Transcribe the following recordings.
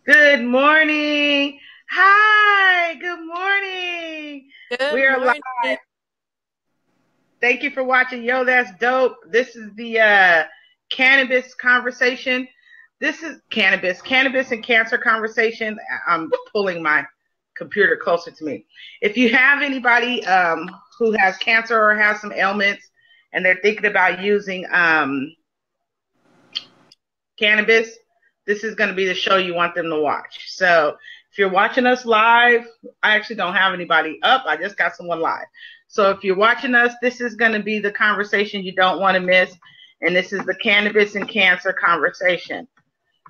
Good morning. Hi, good morning. Good We are live. morning. Thank you for watching. Yo, that's dope. This is the cannabis conversation. This is cannabis and cancer conversation. I'm pulling my computer closer to me. If you have anybody who has cancer or has some ailments and they're thinking about using cannabis, this is going to be the show you want them to watch. So if you're watching us live, I actually don't have anybody up. I just got someone live. So if you're watching us, this is going to be the conversation you don't want to miss. And this is the cannabis and cancer conversation.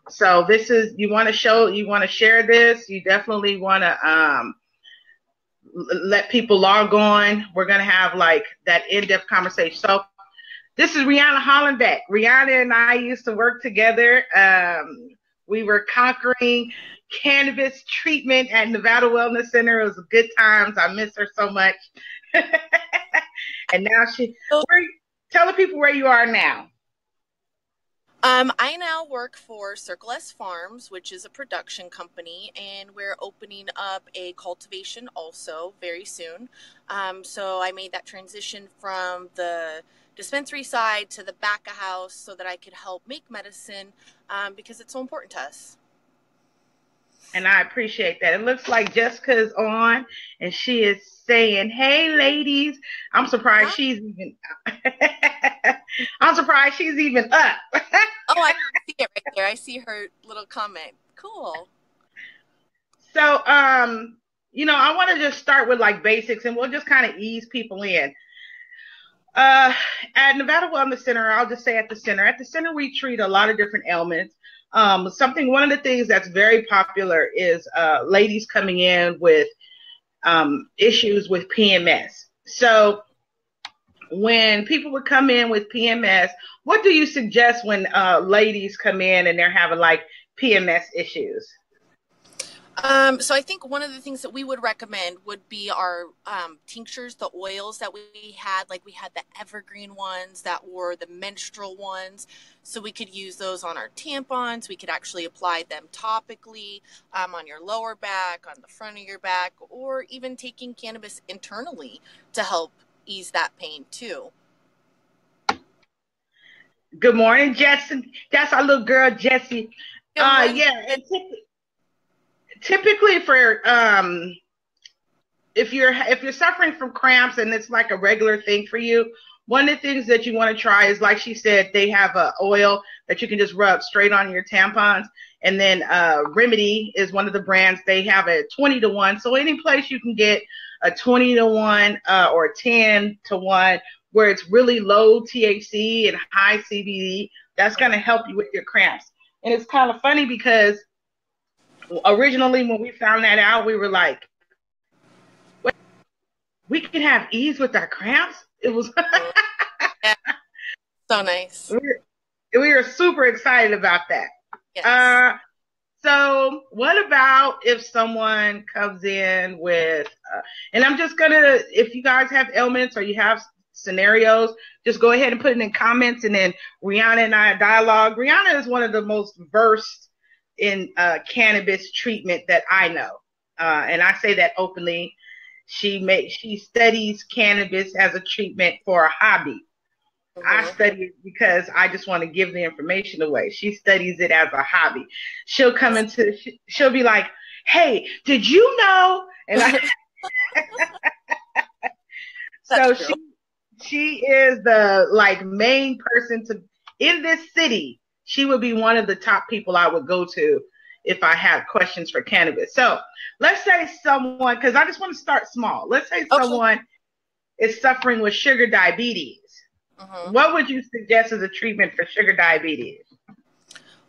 So this is, you want to share this. You definitely want to let people log on. We're going to have like that in-depth conversation. So this is Rihanna Hollenbeck. Rihanna and I used to work together. We were conquering cannabis treatment at Nevada Wellness Center. It was good times. I miss her so much. And now tell the people where you are now. I now work for Circle S Farms, which is a production company, and we're opening up a cultivation also very soon. So I made that transition from the dispensary side to the back of house so that I could help make medicine because it's so important to us. And I appreciate that. It looks like Jessica's on and she is saying, "Hey ladies." I'm surprised she's even I'm surprised she's even up. Oh, I see it right there. I see her little comment. Cool. So, I want to just start with like basics and we'll just kind of ease people in. At Nevada Wellness Center, I'll just say at the center, we treat a lot of different ailments. One of the things that's very popular is ladies coming in with issues with PMS. So when people would come in with PMS, what do you suggest when ladies come in and they're having like PMS issues? So I think one of the things that we would recommend would be our tinctures, the oils that we had. Like we had the evergreen ones that were the menstrual ones. So we could use those on our tampons. We could actually apply them topically on your lower back, on the front of your back, or even taking cannabis internally to help ease that pain too. Good morning, Jessie. That's our little girl, Jessie. Good morning. Yeah, and typically for if you're suffering from cramps and it's like a regular thing for you, one of the things that you want to try is, like she said, they have a oil that you can just rub straight on your tampons. And then Remedy is one of the brands. They have a 20-to-1. So any place you can get a 20-to-1 or a 10-to-1 where it's really low THC and high CBD, that's going to help you with your cramps. And it's kind of funny because originally when we found that out, we were like, we can have ease with our cramps. It was Yeah, so nice. we were super excited about that. Yes. So what about if someone comes in with, and I'm just gonna, if you guys have ailments or you have scenarios, just go ahead and put it in comments, and then Rihanna and I dialogue. Rihanna is one of the most versed in cannabis treatment that I know, and I say that openly. She studies cannabis as a treatment for a hobby. I study it because I just want to give the information away. She studies it as a hobby. She'll be like, "Hey, did you know?" And so she is the like main person to in this city. She would be one of the top people I would go to if I had questions for cannabis. So let's say someone, because I just want to start small. Let's say someone is suffering with sugar diabetes. What would you suggest as a treatment for sugar diabetes?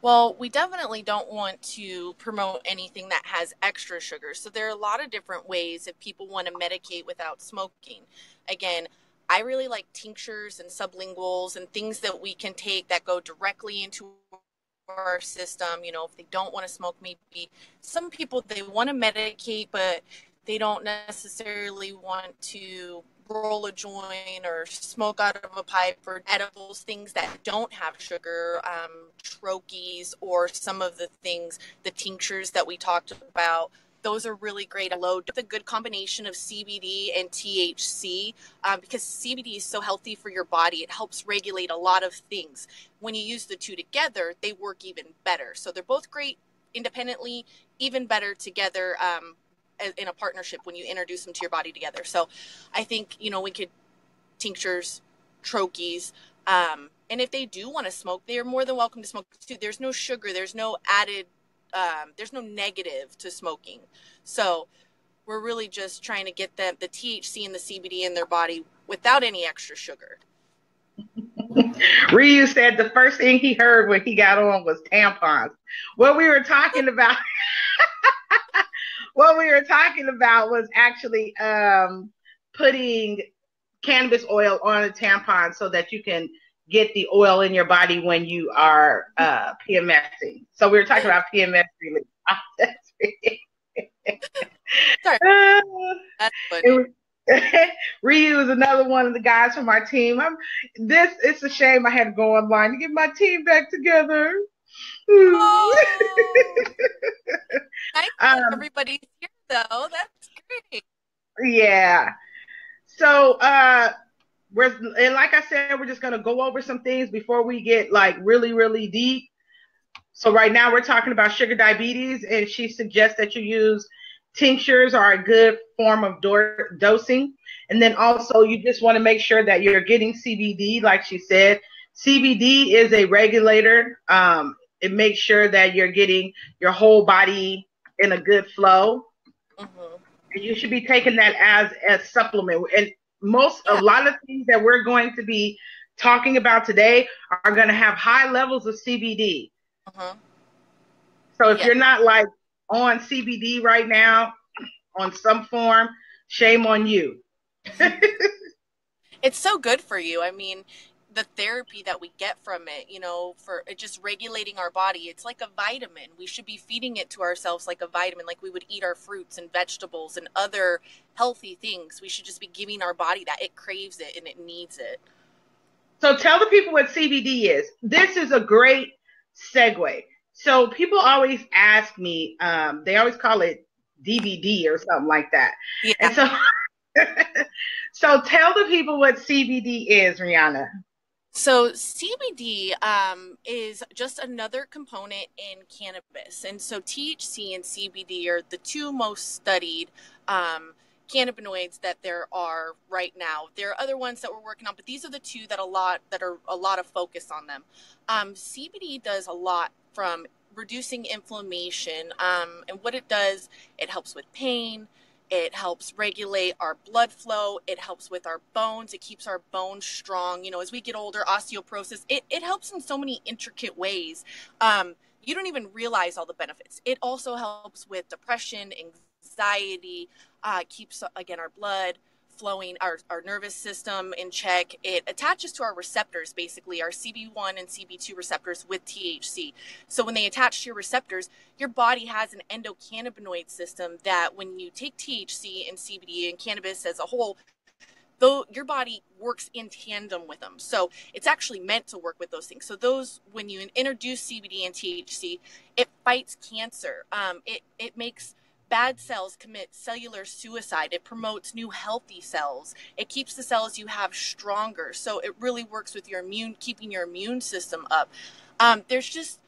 Well, we definitely don't want to promote anything that has extra sugar. So there are a lot of different ways if people want to medicate without smoking. Again, I really like tinctures and sublinguals and things that we can take that go directly into our system. You know, if they don't want to smoke, maybe some people, they want to medicate, but they don't necessarily want to roll a joint or smoke out of a pipe, or edibles, things that don't have sugar, troches, or some of the things, the tinctures that we talked about. Those are really great at low. The good combination of CBD and THC, because CBD is so healthy for your body. It helps regulate a lot of things. When you use the two together, they work even better. So they're both great independently, even better together, in a partnership when you introduce them to your body together. So I think, we could tinctures, troches, and if they do want to smoke, they are more than welcome to smoke too. There's no sugar, there's no added, there's no negative to smoking. So we're really just trying to get the THC and the CBD in their body without any extra sugar. Ryu said the first thing he heard when he got on was tampons. What we were talking about was actually putting cannabis oil on a tampon so that you can get the oil in your body when you are PMSing. So we were talking about PMS relief. Sorry. That's funny. Ryu is another one of the guys from our team. It's a shame I had to go online to get my team back together. Oh. Everybody's here though. That's great. Yeah. So and like I said, we're just gonna go over some things before we get like really, really deep. So right now we're talking about sugar diabetes, and she suggests that you use tinctures are a good form of dosing. And then also you just want to make sure that you're getting CBD, like she said. CBD is a regulator. It makes sure that you're getting your whole body in a good flow. Mm-hmm. And you should be taking that as a supplement. And a lot of things that we're going to be talking about today are going to have high levels of CBD. Mm-hmm. So if you're not like on CBD right now on some form, shame on you. It's so good for you. I mean, the therapy that we get from it, for just regulating our body, it's like a vitamin. We should be feeding it to ourselves like a vitamin, like we would eat our fruits and vegetables and other healthy things. We should just be giving our body that. It craves it and it needs it. So tell the people what CBD is. This is a great segue. So people always ask me, they always call it DVD or something like that. Yeah. And so tell the people what CBD is, Rihanna. So CBD is just another component in cannabis. And so THC and CBD are the two most studied cannabinoids that there are right now. There are other ones that we're working on, but these are the two that are a lot of focus on them. CBD does a lot from reducing inflammation, and what it does, it helps with pain. It helps regulate our blood flow. It helps with our bones. It keeps our bones strong. As we get older, osteoporosis, it helps in so many intricate ways. You don't even realize all the benefits. It also helps with depression, anxiety, keeps, again, our blood flowing, our nervous system in check. It attaches to our receptors, basically our CB1 and CB2 receptors with THC. So when they attach to your receptors, your body has an endocannabinoid system that when you take THC and CBD and cannabis as a whole, though your body works in tandem with them. So it's actually meant to work with those things. So when you introduce CBD and THC, it fights cancer. It makes bad cells commit cellular suicide. It promotes new healthy cells. It keeps the cells you have stronger. So it really works with keeping your immune system up. There's just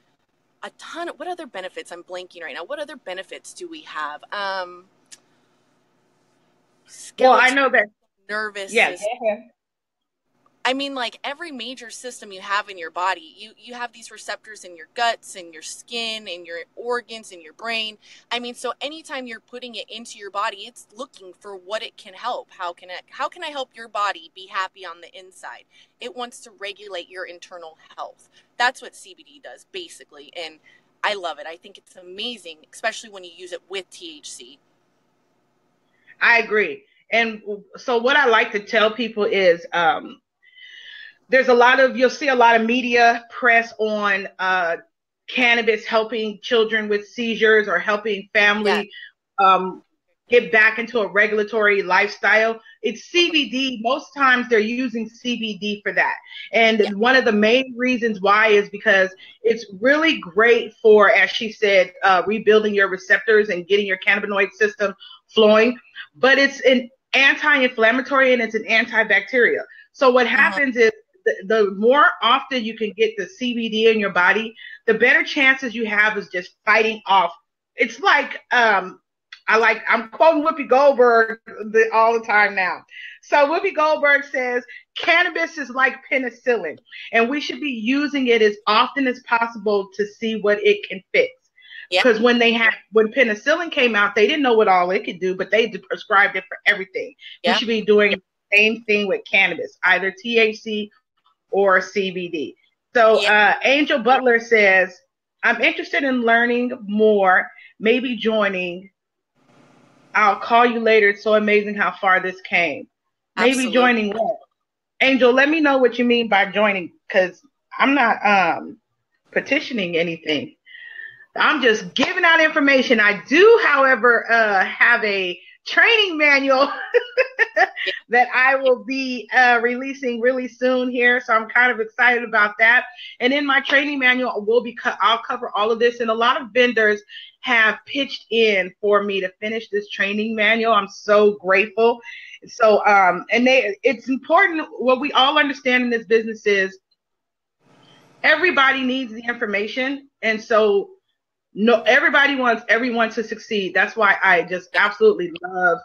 a ton of, what other benefits? I'm blanking right now. What other benefits do we have? Well, I know that nervous system. I mean, like every major system you have in your body, you have these receptors in your guts and your skin and your organs and your brain. I mean, so anytime you're putting it into your body, it's looking for what it can help. How can I help your body be happy on the inside? It wants to regulate your internal health. That's what CBD does, basically. And I love it. I think it's amazing, especially when you use it with THC. I agree. And so what I like to tell people is, you'll see a lot of media press on cannabis helping children with seizures or helping family get back into a regulatory lifestyle, it's CBD. Most times they're using CBD for that. And one of the main reasons why is because it's really great for, as she said, rebuilding your receptors and getting your cannabinoid system flowing. But it's an anti-inflammatory and it's an antibacterial. So what happens is the more often you can get the CBD in your body, the better chances you have is just fighting off. It's like, I'm quoting Whoopi Goldberg all the time now. So Whoopi Goldberg says, cannabis is like penicillin, and we should be using it as often as possible to see what it can fix. Because when penicillin came out, they didn't know what all it could do, but they prescribed it for everything. We should be doing the same thing with cannabis, either THC or CBD. So Angel Butler says, I'm interested in learning more, maybe joining. I'll call you later. It's so amazing how far this came. Maybe joining what? Angel, let me know what you mean by joining, because I'm not petitioning anything. I'm just giving out information. I do, however, have a training manual that I will be releasing really soon here. So I'm kind of excited about that. And in my training manual, I'll cover all of this. And a lot of vendors have pitched in for me to finish this training manual. I'm so grateful. So, it's important. What we all understand in this business is everybody needs the information. And so everybody wants everyone to succeed. That's why I just absolutely love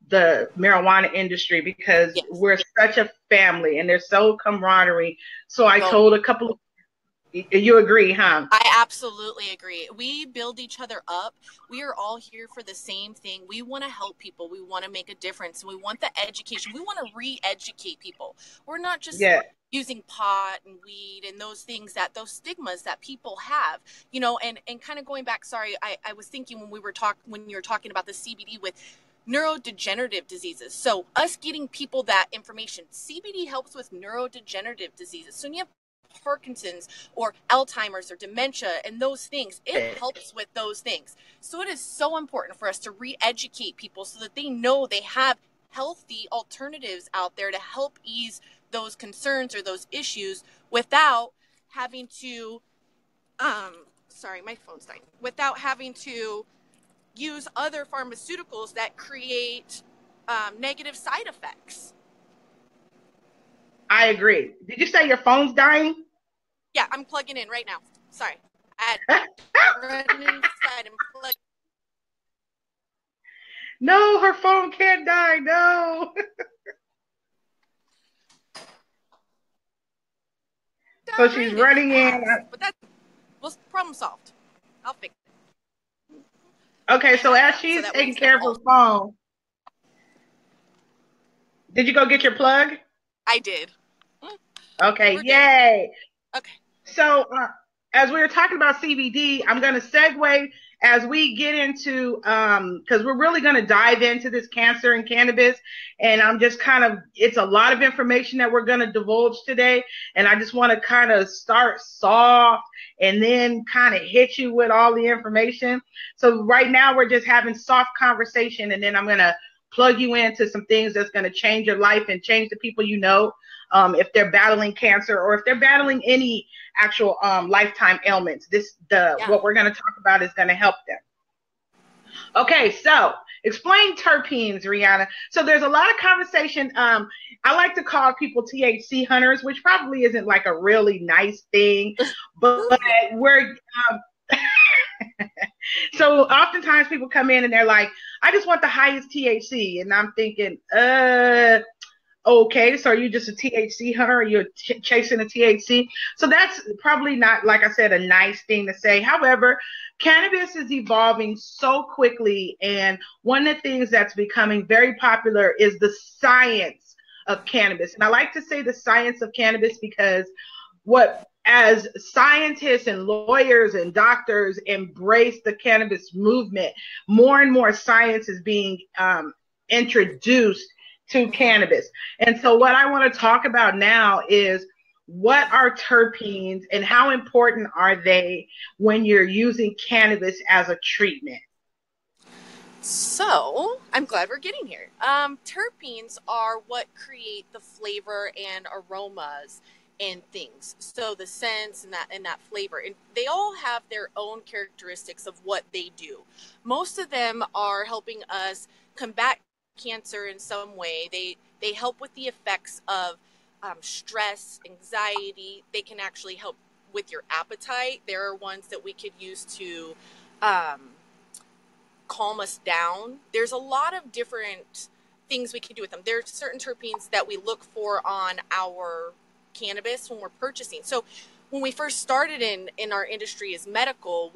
the marijuana industry, because we're such a family and there's so camaraderie. So I told a couple of, you agree, huh? I absolutely agree. We build each other up. We are all here for the same thing. We want to help people. We want to make a difference. We want the education. We want to re-educate people. We're not just using pot and weed and those things, those stigmas that people have, and kind of going back. Sorry, I was thinking when you were talking about the CBD with neurodegenerative diseases. So us getting people that information, CBD helps with neurodegenerative diseases. So when you have Parkinson's or Alzheimer's or dementia and those things, it helps with those things. So it is so important for us to re-educate people so that they know they have healthy alternatives out there to help ease those concerns or those issues without having to sorry, my phone's dying, without having to use other pharmaceuticals that create negative side effects. I agree. Did you say your phone's dying? Yeah, I'm plugging in right now. Sorry. I had to run inside and plug. No, her phone can't die. No. So she's running in. But that's problem solved. I'll fix it. Okay, so as she's taking care of her phone, did you go get your plug? I did. Okay, yay. Okay. So as we were talking about CBD, I'm going to segue as we get into, because we're really going to dive into this cancer and cannabis. And I'm just it's a lot of information that we're going to divulge today. And I just want to kind of start soft and then kind of hit you with all the information. So right now we're just having soft conversation, and then I'm going to plug you into some things that's going to change your life and change the people you know. If they're battling cancer or if they're battling any actual lifetime ailments, what we're going to talk about is going to help them. Okay, so explain terpenes, Rihanna. So there's a lot of conversation. I like to call people THC hunters, which probably isn't like a really nice thing, but we're so oftentimes people come in and they're like, I just want the highest THC, and I'm thinking, okay, so are you just a THC hunter? Or you're chasing a THC? So that's probably not, like I said, a nice thing to say. However, cannabis is evolving so quickly, and one of the things that's becoming very popular is the science of cannabis. And I like to say the science of cannabis because as scientists and lawyers and doctors embrace the cannabis movement, more and more science is being introduced to cannabis. And so what I want to talk about now is, what are terpenes and how important are they when you're using cannabis as a treatment? So I'm glad we're getting here. Terpenes are what create the flavor and aromas and things. So the scents and that flavor, and they all have their own characteristics of what they do. Most of them are helping us combat cancer in some way. They help with the effects of stress, anxiety. They can actually help with your appetite. There are ones that we could use to calm us down. There's a lot of different things we can do with them. There are certain terpenes that we look for on our cannabis when we're purchasing. So when we first started in our industry as medical,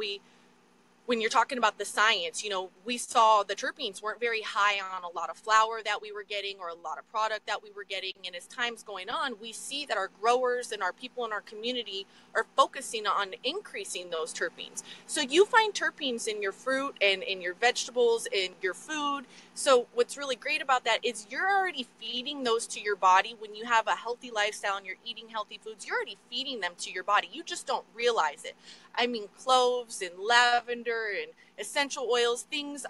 when you're talking about the science, we saw the terpenes weren't very high on a lot of flower that we were getting or a lot of product that we were getting. And as time's going on, we see that our growers and our people in our community are focusing on increasing those terpenes. So you find terpenes in your fruit and in your vegetables, in your food. So what's really great about that is you're already feeding those to your body. When you have a healthy lifestyle and you're eating healthy foods, you're already feeding them to your body. You just don't realize it. I mean, cloves and lavender and essential oils, things,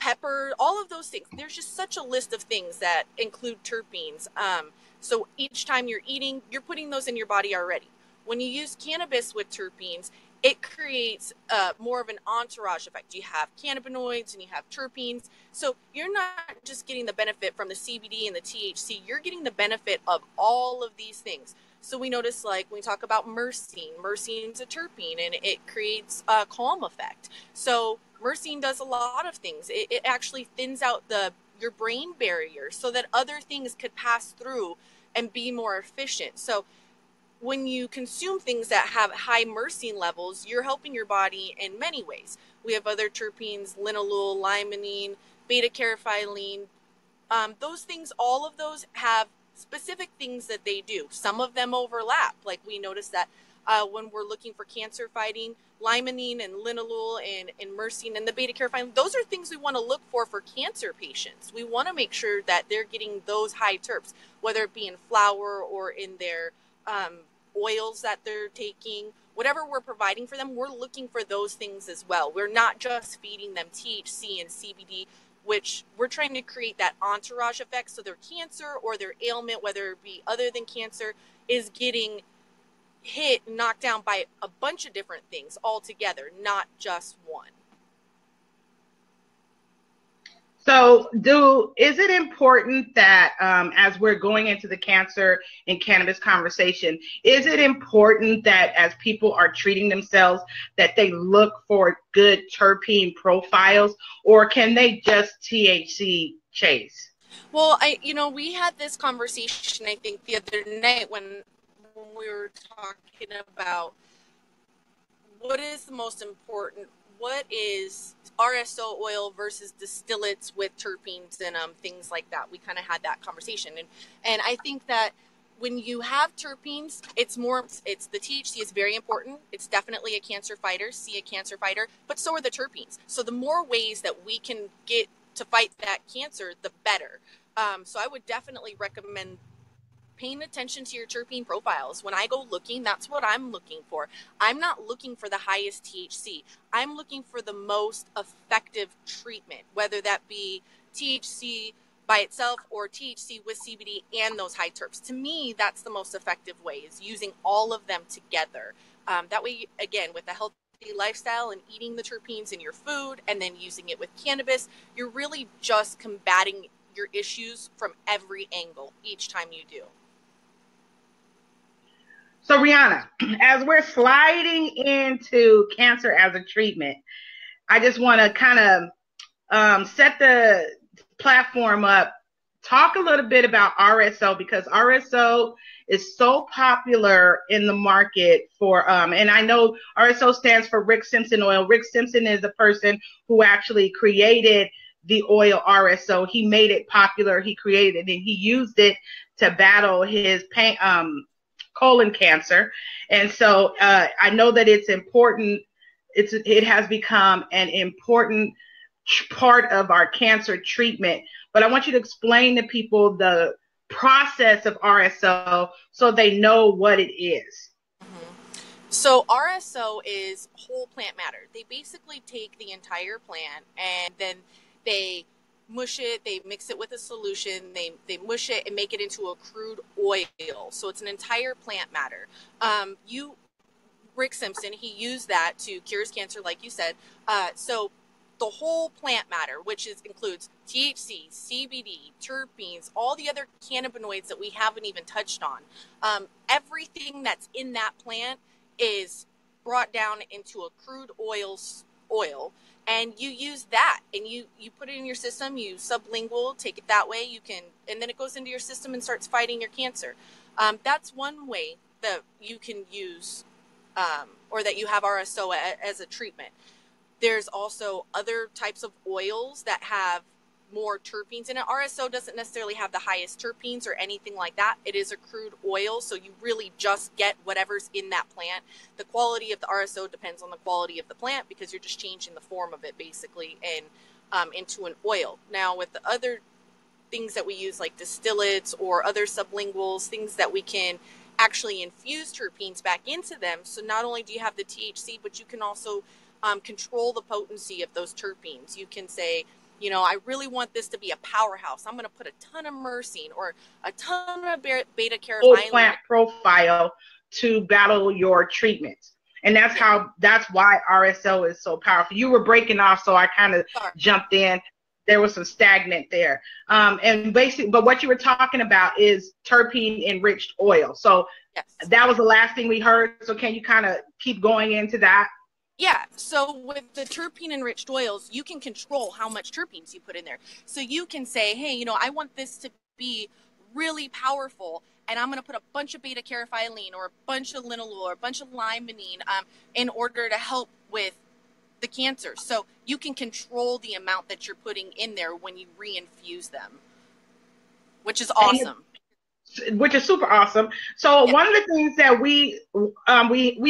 pepper, all of those things. There's just such a list of things that include terpenes. So each time you're eating, you're putting those in your body already. When you use cannabis with terpenes, it creates more of an entourage effect. You have cannabinoids and you have terpenes. So you're not just getting the benefit from the CBD and the THC, you're getting the benefit of all of these things. So we notice, like, when we talk about myrcene's a terpene, and it creates a calm effect. So myrcene does a lot of things. It actually thins out your brain barrier so that other things could pass through and be more efficient. So when you consume things that have high myrcene levels, you're helping your body in many ways. We have other terpenes, linalool, limonene, beta-carotene. Those things, all of those have specific things that they do. Some of them overlap. Like we notice that when we're looking for cancer fighting, limonene and linalool and myrcene and the beta-carotene, those are things we want to look for cancer patients. We want to make sure that they're getting those high terps, whether it be in flour or in their oils that they're taking. Whatever we're providing for them, we're looking for those things as well. We're not just feeding them THC and CBD, which we're trying to create that entourage effect so their cancer or their ailment, whether it be other than cancer, is getting hit, knocked down by a bunch of different things altogether, not just one. So is it important that as we're going into the cancer and cannabis conversation, is it important that as people are treating themselves that they look for good terpene profiles, or can they just THC chase? Well, we had this conversation, I think, the other night when we were talking about what is the most important. What is RSO oil versus distillates with terpenes and things like that? We kind of had that conversation, and I think that when you have terpenes, it's the THC is very important. It's definitely a cancer fighter, but so are the terpenes. So the more ways that we can get to fight that cancer, the better. So I would definitely recommend paying attention to your terpene profiles. When I go looking, that's what I'm looking for. I'm not looking for the highest THC. I'm looking for the most effective treatment, whether that be THC by itself or THC with CBD and those high terps. To me, that's the most effective way, is using all of them together. That way, again, with a healthy lifestyle and eating the terpenes in your food and then using it with cannabis, you're really just combating your issues from every angle each time you do. So Rihanna, as we're sliding into cancer as a treatment, I just want to kind of set the platform up. Talk a little bit about RSO, because RSO is so popular in the market for, and I know RSO stands for Rick Simpson oil. Rick Simpson is the person who actually created the oil RSO. He made it popular. He created it, and he used it to battle his colon cancer. And so I know that it's important. It has become an important part of our cancer treatment. But I want you to explain to people the process of RSO so they know what it is. So RSO is whole plant matter. They basically take the entire plant and then they mush it, they mix it with a solution, they mush it and make it into a crude oil. So it's an entire plant matter. Rick Simpson, he used that to cure his cancer, like you said. So the whole plant matter, which includes THC, CBD, terpenes, all the other cannabinoids that we haven't even touched on. Everything that's in that plant is brought down into a crude oil, and you use that, and you put it in your system. You sublingual, take it that way. You can, and then it goes into your system and starts fighting your cancer. That's one way that you can use, or that you have RSO as a treatment. There's also other types of oils that have more terpenes in it. RSO doesn't necessarily have the highest terpenes or anything like that. It is a crude oil, so you really just get whatever's in that plant. The quality of the RSO depends on the quality of the plant, because you're just changing the form of it basically and into an oil. Now with the other things that we use, like distillates or other sublinguals, things that we can actually infuse terpenes back into them. So not only do you have the THC, but you can also control the potency of those terpenes. You can say, you know, I really want this to be a powerhouse. I'm going to put a ton of myrcene or a ton of beta-carophylline. Whole plant profile to battle your treatments. And that's why RSO is so powerful. You were breaking off, so I kind of jumped in. There was some stagnant there. And basically, but what you were talking about is terpene enriched oil. So that was the last thing we heard. So can you kind of keep going into that? Yeah, so with the terpene enriched oils, you can control how much terpenes you put in there. So you can say, hey, you know, I want this to be really powerful, and I'm going to put a bunch of beta-carophylline or a bunch of linalool or a bunch of limonene in order to help with the cancer. So you can control the amount that you're putting in there when you reinfuse them, which is awesome. Which is super awesome. So one of the things that we've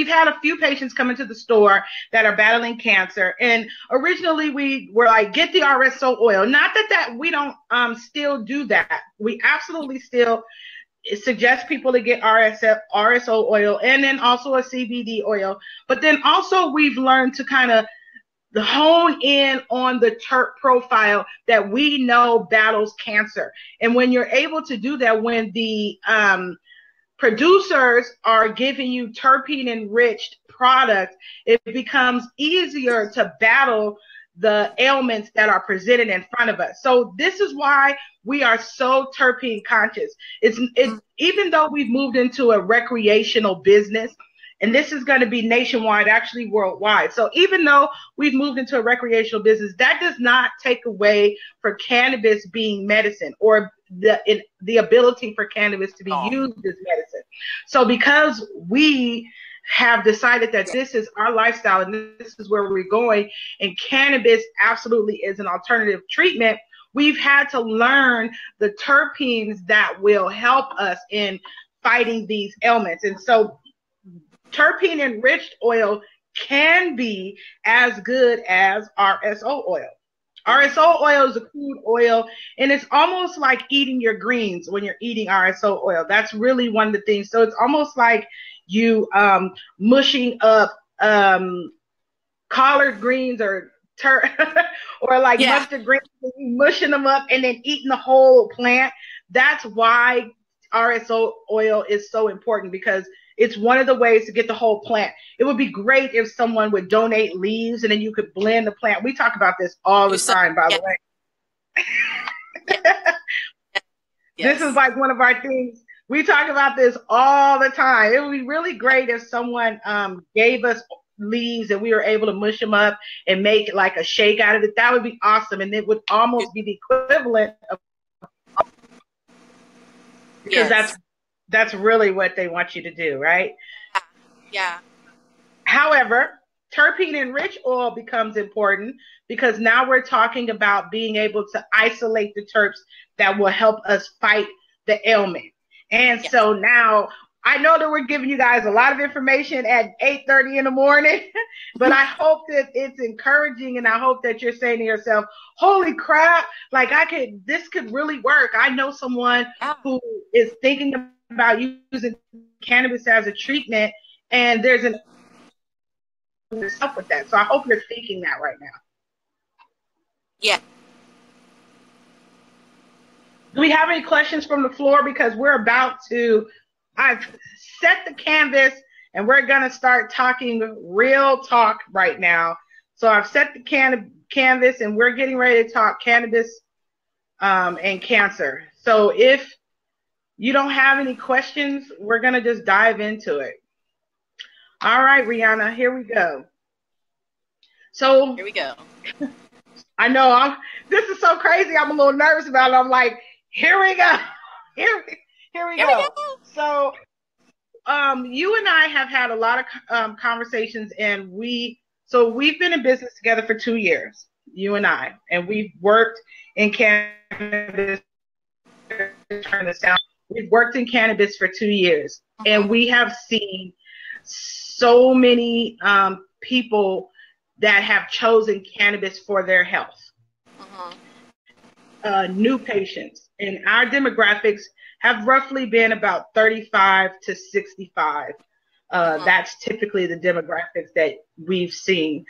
had a few patients come into the store that are battling cancer, and originally we were like, get the RSO oil. Not that we don't still do that. We absolutely still suggest people to get RSO oil, and then also a CBD oil. But then also we've learned to kind of hone in on the terp profile that we know battles cancer. And when you're able to do that, when the producers are giving you terpene enriched products, it becomes easier to battle the ailments that are presented in front of us. So this is why we are so terpene conscious. It's even though we've moved into a recreational business, and this is going to be nationwide, actually worldwide. So even though we've moved into a recreational business, that does not take away for cannabis being medicine, or the ability for cannabis to be used as medicine. So because we have decided that this is our lifestyle and this is where we're going, and cannabis absolutely is an alternative treatment, we've had to learn the terpenes that will help us in fighting these ailments. And so terpene enriched oil can be as good as RSO oil. RSO oil is a crude oil, and it's almost like eating your greens when you're eating RSO oil. That's really one of the things. So it's almost like you mushing up collard greens or or like mustard greens, mushing them up and then eating the whole plant. That's why RSO oil is so important, because it's one of the ways to get the whole plant. It would be great if someone would donate leaves and then you could blend the plant. We talk about this all the time, by the way. This is like one of our things. We talk about this all the time. It would be really great if someone gave us leaves and we were able to mush them up and make like a shake out of it. That would be awesome. And it would almost be the equivalent of, because that's really what they want you to do, right? Yeah. However, terpene enriched oil becomes important because now we're talking about being able to isolate the terps that will help us fight the ailment. And so now I know that we're giving you guys a lot of information at 8:30 in the morning, but I hope that it's encouraging, and I hope that you're saying to yourself, holy crap, like this could really work. I know someone who is thinking about using cannabis as a treatment, And there's an up with that. So I hope you're thinking that right now. Yeah. Do we have any questions from the floor? Because I've set the canvas and we're going to start talking real talk right now. So I've set the canvas and we're getting ready to talk cannabis and cancer. So if you don't have any questions, we're going to just dive into it. All right, Rihanna, here we go. So here we go. I know this is so crazy. I'm a little nervous about it. I'm like, here we go. Here we go. So you and I have had a lot of conversations, and we've been in business together for 2 years, you and I, and we've worked in cannabis. Turn this down. We've worked in cannabis for 2 years, and we have seen so many people that have chosen cannabis for their health. New patients, and our demographics have roughly been about 35 to 65. That's typically the demographics that we've seen.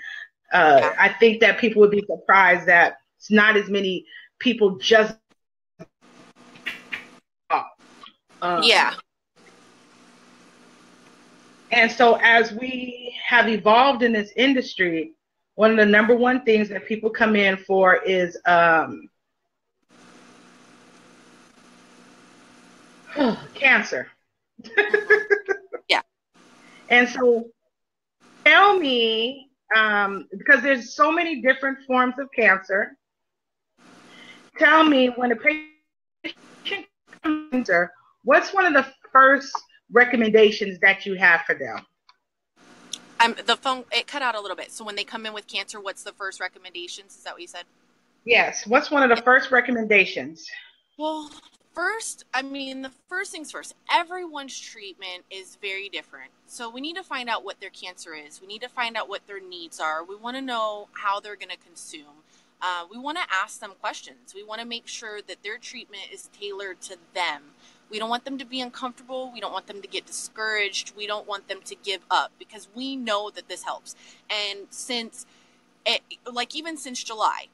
I think that people would be surprised that it's not as many people just And so as we have evolved in this industry, one of the number one things that people come in for is cancer. Yeah. And so tell me, because there's so many different forms of cancer, tell me, when a patient comes in, what's one of the first recommendations that you have for them? The phone, it cut out a little bit. So when they come in with cancer, what's the first recommendations? Is that what you said? Yes. What's one of the first recommendations? Well, first, the first things first, everyone's treatment is very different. So we need to find out what their cancer is. We need to find out what their needs are. We want to know how they're going to consume. We want to ask them questions. We want to make sure that their treatment is tailored to them. We don't want them to be uncomfortable. We don't want them to get discouraged. We don't want them to give up, because we know that this helps. And even since July,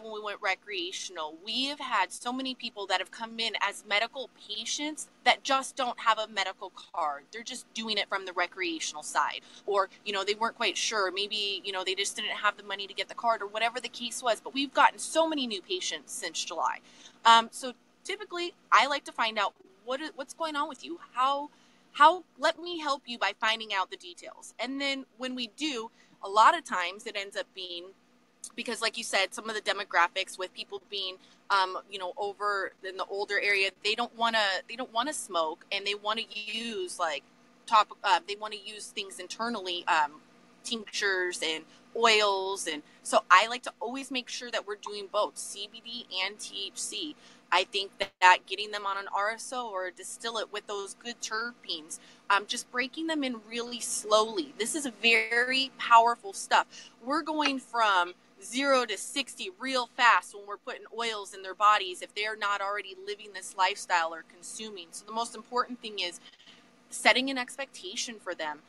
when we went recreational, we have had so many people that have come in as medical patients that just don't have a medical card. They're just doing it from the recreational side. Or, they weren't quite sure. Maybe, they just didn't have the money to get the card, or whatever the case was. But we've gotten so many new patients since July. So typically, I like to find out what's going on with you. Let me help you by finding out the details. And then when we do, a lot of times it ends up being, because like you said, some of the demographics with people being, over in the older area, they don't want to smoke, and they want to use they want to use things internally, tinctures and oils. And so I like to always make sure that we're doing both CBD and THC. I think that getting them on an RSO or a distillate with those good terpenes, just breaking them in really slowly. This is very powerful stuff. We're going from 0 to 60 real fast when we're putting oils in their bodies if they're not already living this lifestyle or consuming. So the most important thing is setting an expectation for them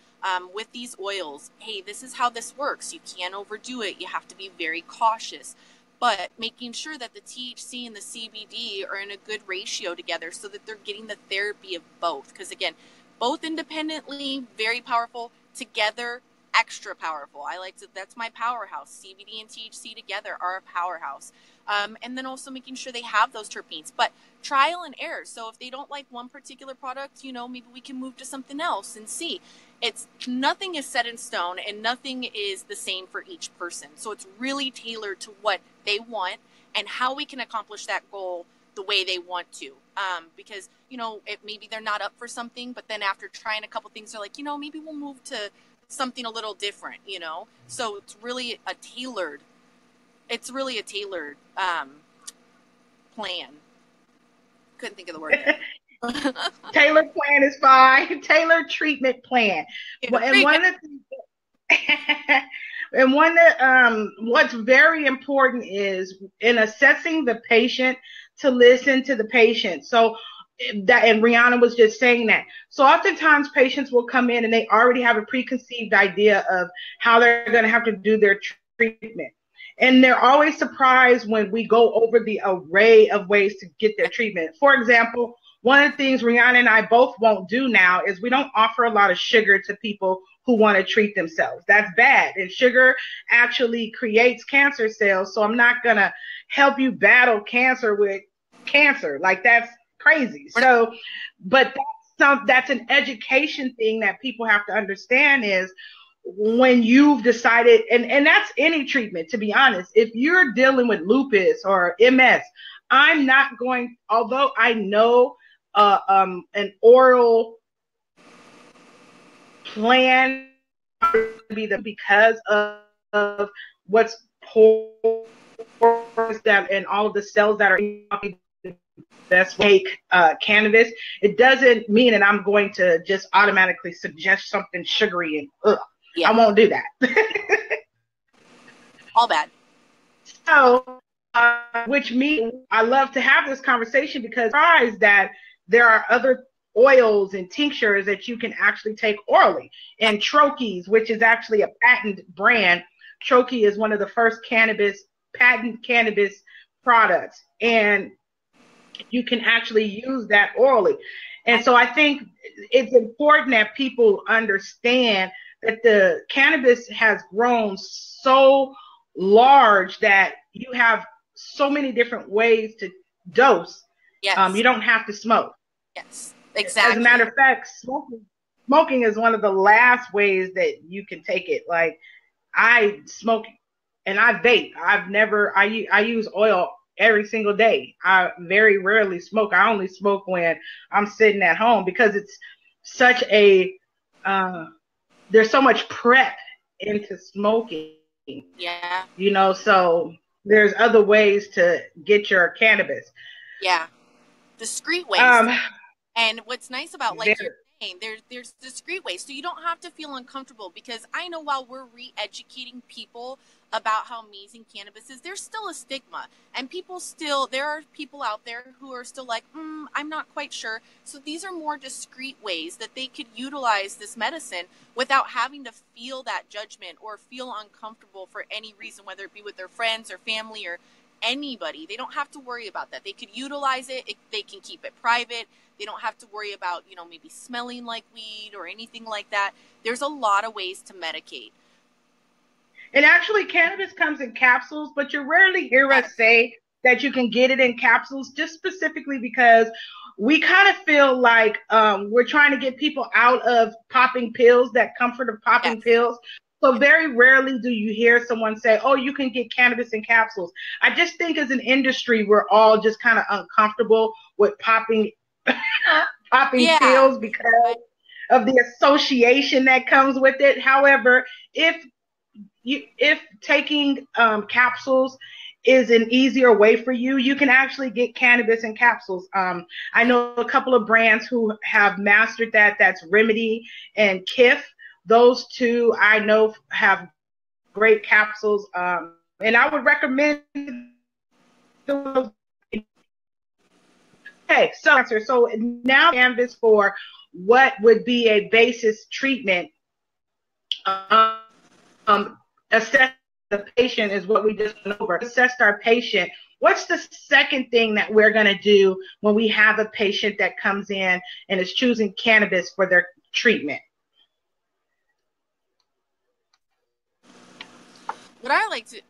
with these oils. Hey, this is how this works. You can't overdo it. You have to be very cautious. But making sure that the THC and the CBD are in a good ratio together so that they're getting the therapy of both. Because again, both independently, very powerful, together, extra powerful. That's my powerhouse. CBD and THC together are a powerhouse. And then also making sure they have those terpenes, but trial and error. So if they don't like one particular product, maybe we can move to something else and see. Nothing is set in stone, and nothing is the same for each person. So it's really tailored to what they want and how we can accomplish that goal the way they want to. Because, maybe they're not up for something, but then after trying a couple things, they're like, maybe we'll move to something a little different, So it's really a tailored plan. Couldn't think of the word. Tailored plan is fine. Tailored treatment plan. What's very important is in assessing the patient to listen to the patient. So that, and Rihanna was just saying that. So oftentimes patients will come in and they already have a preconceived idea of how they're going to have to do their treatment. And they're always surprised when we go over the array of ways to get their treatment. For example, one of the things Rihanna and I both won't do now is we don't offer a lot of sugar to people who want to treat themselves. That's bad. And sugar actually creates cancer cells. So I'm not going to help you battle cancer with cancer. Like, that's crazy. So, but that's an education thing that people have to understand is when you've decided, and that's any treatment, to be honest, if you're dealing with lupus or MS, I'm not going, although I know an oral plan be because of what's poured down and all of the cells that are best take cannabis, it doesn't mean that I'm going to just automatically suggest something sugary and I won't do that. All bad. So, which means I love to have this conversation because I'm surprised that there are other oils and tinctures that you can actually take orally. And Troches, which is actually a patent brand, Troche is one of the first patent cannabis products. And you can actually use that orally. And so I think it's important that people understand that the cannabis has grown so large that you have so many different ways to dose. Yes. You don't have to smoke. Yes, exactly. As a matter of fact, smoking is one of the last ways that you can take it. Like, I smoke and I vape. I use oil every single day. I very rarely smoke. I only smoke when I'm sitting at home because it's such a, there's so much prep into smoking. Yeah. You know, so there's other ways to get your cannabis. Yeah. Discreet ways. And what's nice about, like you're saying, there's discreet ways. So you don't have to feel uncomfortable, because I know while we're re-educating people about how amazing cannabis is, there's still a stigma. And there are people out there who are still like, I'm not quite sure. So these are more discreet ways that they could utilize this medicine without having to feel that judgment or feel uncomfortable for any reason, whether it be with their friends or family or anybody. They don't have to worry about that. They could utilize it. They can keep it private. They don't have to worry about, maybe smelling like weed or anything like that. There's a lot of ways to medicate. And actually, cannabis comes in capsules, but you rarely hear us say that you can get it in capsules, just specifically because we kind of feel like we're trying to get people out of popping pills, that comfort of popping pills. So very rarely do you hear someone say, oh, you can get cannabis in capsules. I just think as an industry, we're all just kind of uncomfortable with popping pills because of the association that comes with it. However, if taking capsules is an easier way for you, you can actually get cannabis in capsules. I know a couple of brands who have mastered that. That's Remedy and Kif. Those two I know have great capsules. And I would recommend those. Okay, so now canvas for what would be a basis treatment. Assess the patient is what we just went over. Assessed our patient. What's the second thing that we're going to do when we have a patient that comes in and is choosing cannabis for their treatment?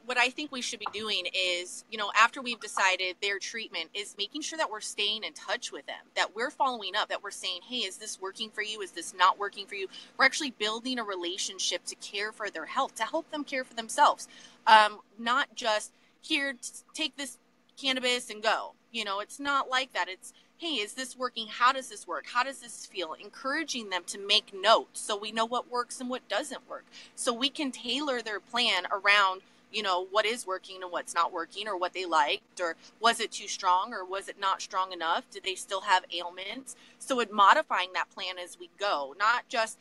What I think we should be doing is, after we've decided their treatment, is making sure that we're staying in touch with them, that we're following up, that we're saying, hey, is this working for you? Is this not working for you? We're actually building a relationship to care for their health, to help them care for themselves. Not just, here, take this cannabis and go. It's not like that. It's, hey, is this working? How does this work? How does this feel? Encouraging them to make notes so we know what works and what doesn't work. So we can tailor their plan around, what is working and what's not working, or what they liked, or was it too strong, or was it not strong enough? Do they still have ailments? So it's modifying that plan as we go, not just,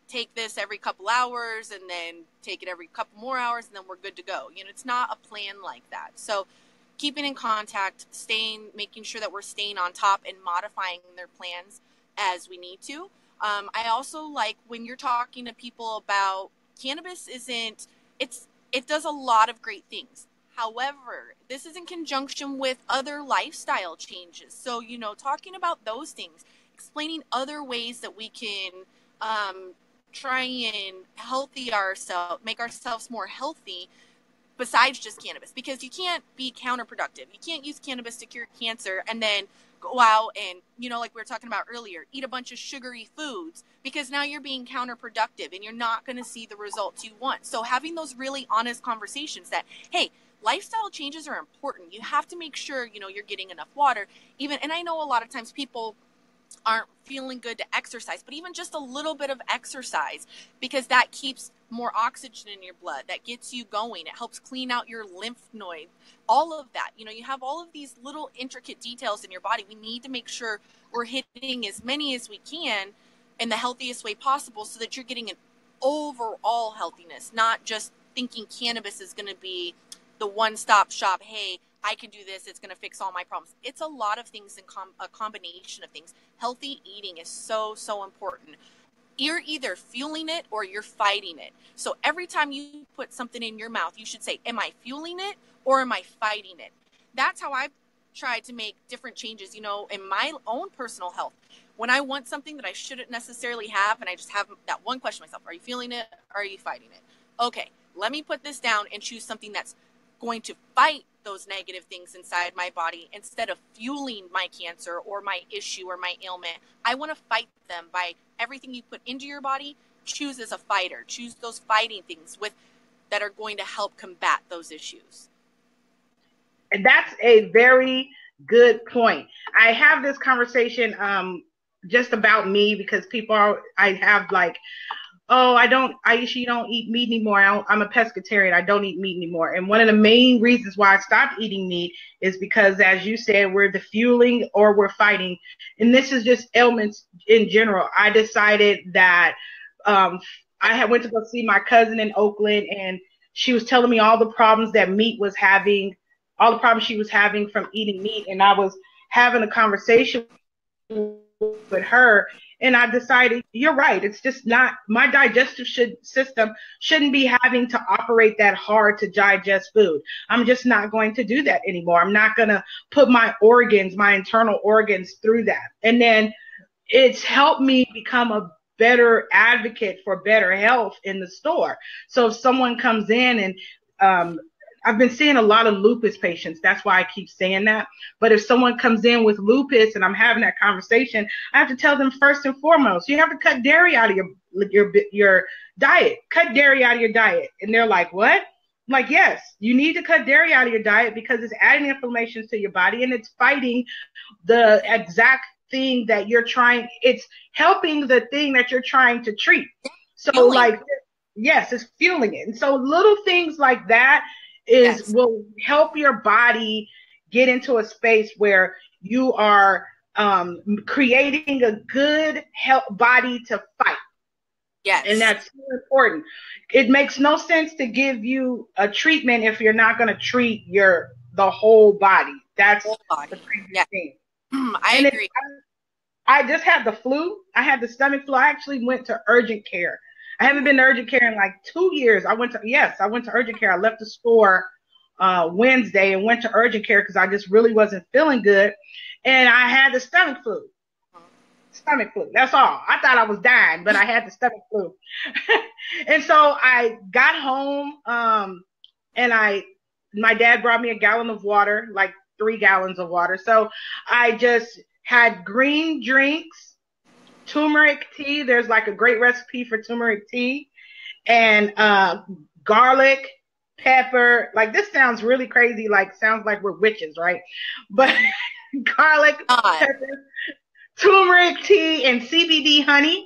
take this every couple hours and then take it every couple more hours and then we're good to go. It's not a plan like that. So keeping in contact, making sure that we're staying on top and modifying their plans as we need to. I also like when you're talking to people about cannabis it does a lot of great things. However, this is in conjunction with other lifestyle changes. So, talking about those things, explaining other ways that we can try and make ourselves more healthy besides just cannabis, because you can't be counterproductive. You can't use cannabis to cure cancer and then go out and, like we were talking about earlier, eat a bunch of sugary foods, because now you're being counterproductive and you're not going to see the results you want. So having those really honest conversations that, hey, lifestyle changes are important. You have to make sure, you're getting enough water. And I know a lot of times people aren't feeling good to exercise, but even just a little bit of exercise, because that keeps more oxygen in your blood, that gets you going. It helps clean out your lymph nodes, all of that. You have all of these little intricate details in your body. We need to make sure we're hitting as many as we can in the healthiest way possible, so that you're getting an overall healthiness, not just thinking cannabis is going to be the one-stop shop. Hey, I can do this, it's going to fix all my problems. It's a lot of things a combination of things. Healthy eating is so, so important. You're either fueling it or you're fighting it. So every time you put something in your mouth, you should say, am I fueling it or am I fighting it? That's how I've tried to make different changes, in my own personal health. When I want something that I shouldn't necessarily have, and I just have that one question myself, are you feeling it or are you fighting it? Okay, let me put this down and choose something that's going to fight those negative things inside my body instead of fueling my cancer or my issue or my ailment. I want to fight them by everything you put into your body. Choose as a fighter. Choose those fighting things that are going to help combat those issues. And that's a very good point. I have this conversation just about me, because I have like, oh, you don't eat meat anymore. I'm a pescatarian. I don't eat meat anymore. And one of the main reasons why I stopped eating meat is because, as you said, we're the fueling or we're fighting. And this is just ailments in general. I decided that I went to go see my cousin in Oakland, and she was telling me all the problems that meat was having, all the problems she was having from eating meat. And I was having a conversation with her, and I decided, you're right. It's just not, my digestive system shouldn't be having to operate that hard to digest food. I'm just not going to do that anymore. I'm not going to put my internal organs through that. And then it's helped me become a better advocate for better health in the store. So if someone comes in and, I've been seeing a lot of lupus patients. That's why I keep saying that. But if someone comes in with lupus and I'm having that conversation, I have to tell them first and foremost, you have to cut dairy out of your diet. Cut dairy out of your diet. And they're like, what? I'm like, yes, you need to cut dairy out of your diet because it's adding inflammation to your body and it's fighting the exact thing that you're trying. It's helping the thing that you're trying to treat. So like, yes, it's fueling it. And so little things like that will help your body get into a space where you are creating a good body to fight. Yes. And that's so important. It makes no sense to give you a treatment if you're not going to treat the whole body. That's the crazy thing. I agree. I just had the flu. I had the stomach flu. I actually went to urgent care. I haven't been to urgent care in like 2 years. I went to urgent care. I left the store Wednesday and went to urgent care because I just really wasn't feeling good. And I had the stomach flu. That's all. I thought I was dying, but I had the stomach flu. And so I got home and my dad brought me a gallon of water, like 3 gallons of water. So I just had green drinks, turmeric tea. There's like a great recipe for turmeric tea, and garlic, pepper. Like, this sounds really crazy. Like, sounds like we're witches, right? But garlic, pepper, turmeric tea, and CBD honey.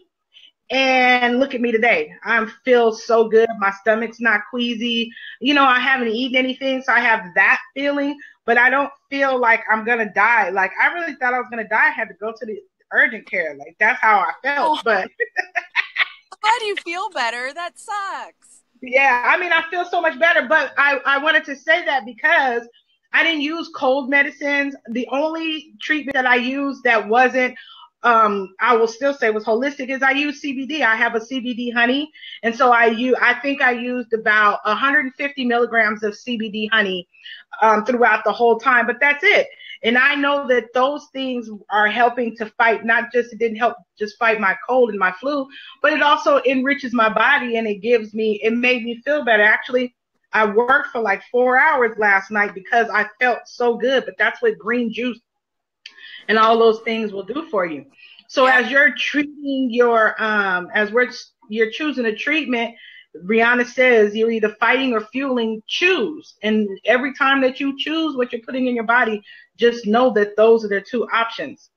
And look at me today. I feel so good. My stomach's not queasy. I haven't eaten anything, so I have that feeling, but I don't feel like I'm going to die. Like, I really thought I was going to die. I had to go to the urgent care. Like, that's how I felt. But how do you feel better? That sucks. Yeah, I mean, I feel so much better. But I wanted to say that because I didn't use cold medicines. The only treatment that I used that wasn't, I will still say was holistic, is I use CBD. I have a CBD honey. And so I think I used about 150 milligrams of CBD honey throughout the whole time, but that's it. And I know that those things are helping to fight, not just, it didn't help just fight my cold and my flu, but it also enriches my body, and it made me feel better. Actually, I worked for like 4 hours last night because I felt so good, but that's what green juice and all those things will do for you. So as you're treating you're choosing a treatment, Rihanna says you're either fighting or fueling, choose. And every time that you choose what you're putting in your body, just know that those are the two options.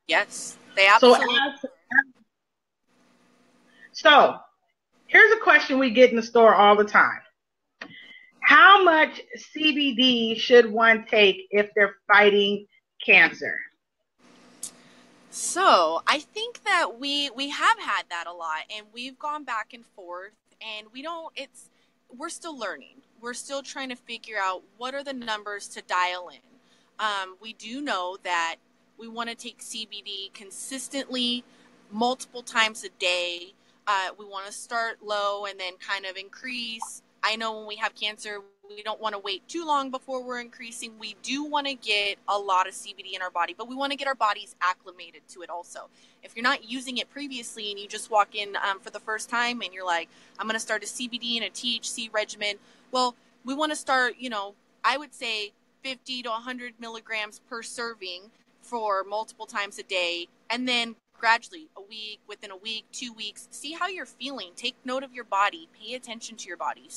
Yes, they absolutely. So here's a question we get in the store all the time. How much CBD should one take if they're fighting cancer? So I think that we have had that a lot, and we've gone back and forth, and we're still learning. We're still trying to figure out what are the numbers to dial in. We do know that we want to take CBD consistently, multiple times a day. We want to start low and then kind of increase. I know when we have cancer, we don't want to wait too long before we're increasing. We do want to get a lot of CBD in our body, but we want to get our bodies acclimated to it also. If you're not using it previously and you just walk in for the first time and you're like, I'm going to start a CBD and a THC regimen, well, we want to start, I would say 50 to 100 milligrams per serving for multiple times a day, and then gradually, within a week, 2 weeks, see how you're feeling. Take note of your body. Pay attention to your body.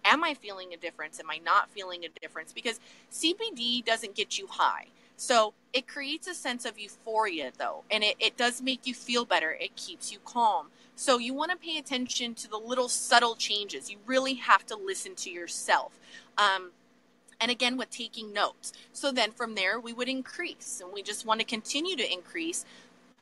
Am I feeling a difference? Am I not feeling a difference? Because CBD doesn't get you high. So it creates a sense of euphoria, though, and it does make you feel better. It keeps you calm. So you want to pay attention to the little subtle changes. You really have to listen to yourself. And again, with taking notes. So then from there, we would increase, and we just want to continue to increase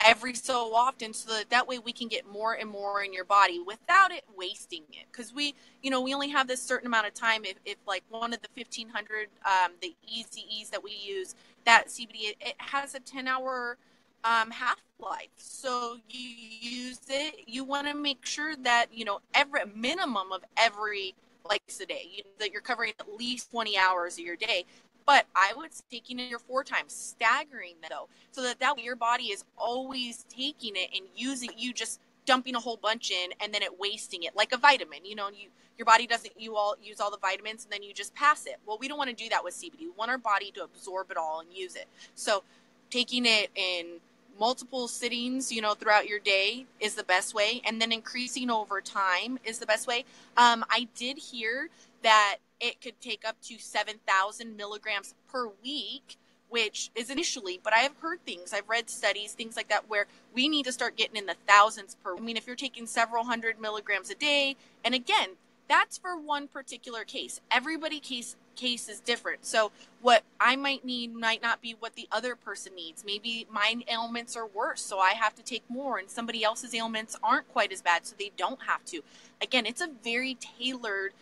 every so often, so that way we can get more and more in your body without it wasting it. Because we only have this certain amount of time. If like one of the 1500, the ECEs that we use, that CBD, it has a 10-hour half-life. So you use it, you want to make sure that, every minimum of every a day, that you're covering at least 20 hours of your day. But I was taking it 4 times, staggering that though, so that way your body is always taking it and using, you just dumping a whole bunch in and then it wasting it like a vitamin. Your body doesn't use all the vitamins and then you just pass it. Well, we don't want to do that with CBD. We want our body to absorb it all and use it. So taking it in multiple sittings, throughout your day is the best way, and then increasing over time is the best way. I did hear that it could take up to 7,000 milligrams per week, which is initially, but I have heard I've read studies, things like that, where we need to start getting in the thousands per. I mean, if you're taking several hundred milligrams a day, and again, that's for one particular case. Everybody case is different. So what I might need might not be what the other person needs. Maybe my ailments are worse, so I have to take more, and somebody else's ailments aren't quite as bad, so they don't have to. Again, it's a very tailored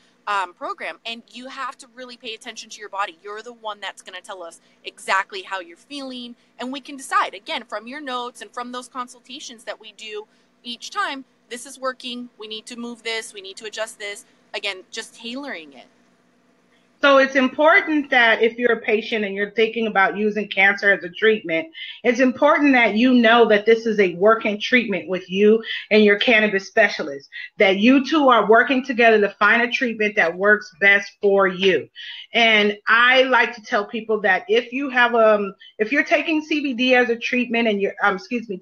program, and you have to really pay attention to your body. You're the one that's going to tell us exactly how you're feeling, and we can decide, again, from your notes and from those consultations that we do each time, this is working, we need to move this, we need to adjust this. Again, just tailoring it. So it's important that if you're a patient and you're thinking about using cancer as a treatment, it's important that you know that this is a working treatment with you and your cannabis specialist, that you two are working together to find a treatment that works best for you. And I like to tell people that if you're taking CBD as a treatment and you're,